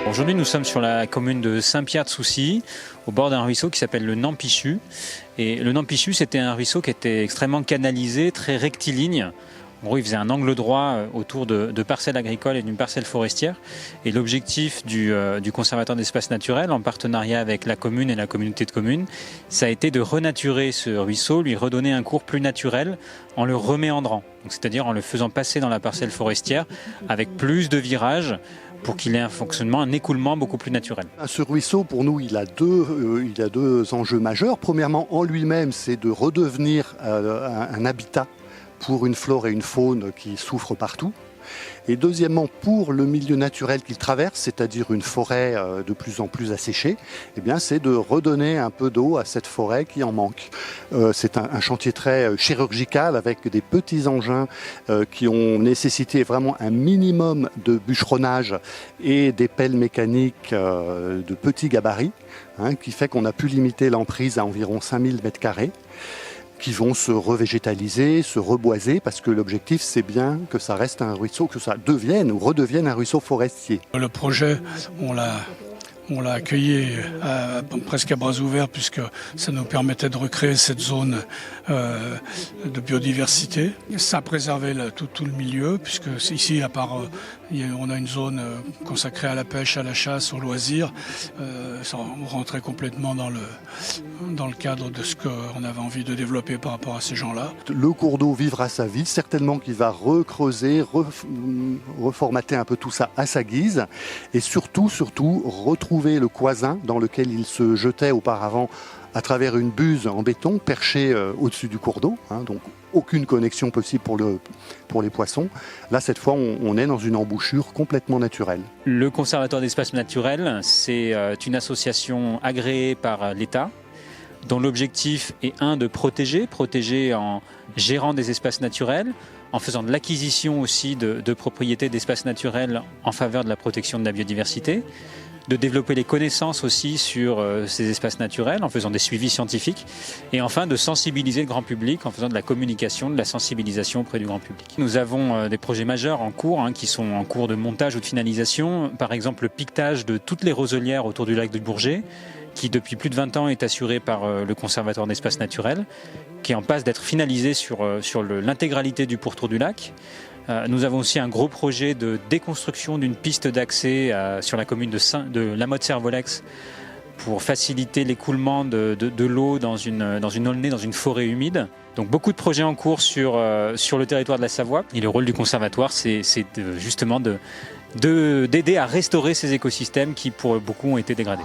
Aujourd'hui, nous sommes sur la commune de Saint-Pierre-de-Soucy, au bord d'un ruisseau qui s'appelle le Nampichu. Et le Nampichu, c'était un ruisseau qui était extrêmement canalisé, très rectiligne. En gros, il faisait un angle droit autour de parcelles agricoles et d'une parcelle forestière. Et l'objectif du conservateur d'espaces naturels, en partenariat avec la commune et la communauté de communes, ça a été de renaturer ce ruisseau, lui redonner un cours plus naturel en le reméandrant. C'est-à-dire en le faisant passer dans la parcelle forestière avec plus de virages pour qu'il ait un fonctionnement, un écoulement beaucoup plus naturel. Ce ruisseau, pour nous, il a deux enjeux majeurs. Premièrement, en lui-même, c'est de redevenir un habitat pour une flore et une faune qui souffrent partout. Et deuxièmement, pour le milieu naturel qu'il traverse, c'est-à-dire une forêt de plus en plus asséchée, eh bien, c'est de redonner un peu d'eau à cette forêt qui en manque. C'est un chantier très chirurgical avec des petits engins qui ont nécessité vraiment un minimum de bûcheronnage et des pelles mécaniques de petits gabarits, qui fait qu'on a pu limiter l'emprise à environ 5000 m². Qui vont se revégétaliser, se reboiser, parce que l'objectif, c'est bien que ça reste un ruisseau, que ça devienne ou redevienne un ruisseau forestier. Le projet, on l'a accueilli presque à bras ouverts, puisque ça nous permettait de recréer cette zone de biodiversité. Ça a préservé tout le milieu, puisque ici, à part, on a une zone consacrée à la pêche, à la chasse, aux loisirs. Ça rentrait complètement dans le cadre de ce qu'on avait envie de développer par rapport à ces gens-là. Le cours d'eau vivra sa vie, certainement qu'il va recreuser, reformater un peu tout ça à sa guise, et surtout retrouver le Coisin dans lequel il se jetait auparavant à travers une buse en béton perchée au-dessus du cours d'eau, donc aucune connexion possible pour les poissons. Là, cette fois, on est dans une embouchure complètement naturelle. Le Conservatoire d'espaces naturels, c'est une association agréée par l'État, dont l'objectif est de protéger en gérant des espaces naturels, en faisant de l'acquisition aussi de propriétés d'espaces naturels en faveur de la protection de la biodiversité, de développer les connaissances aussi sur ces espaces naturels en faisant des suivis scientifiques et enfin de sensibiliser le grand public en faisant de la communication, de la sensibilisation auprès du grand public. Nous avons des projets majeurs en cours qui sont en cours de montage ou de finalisation, par exemple le piquetage de toutes les roselières autour du lac du Bourget qui depuis plus de 20 ans est assuré par le Conservatoire d'espaces naturels, qui est en passe d'être finalisé sur l'intégralité du pourtour du lac. Nous avons aussi un gros projet de déconstruction d'une piste d'accès sur la commune de La Motte-Servolex pour faciliter l'écoulement de l'eau dans une aulnée, dans une forêt humide. Donc beaucoup de projets en cours sur le territoire de la Savoie. Et le rôle du conservatoire, c'est justement d'aider à restaurer ces écosystèmes qui pour beaucoup ont été dégradés.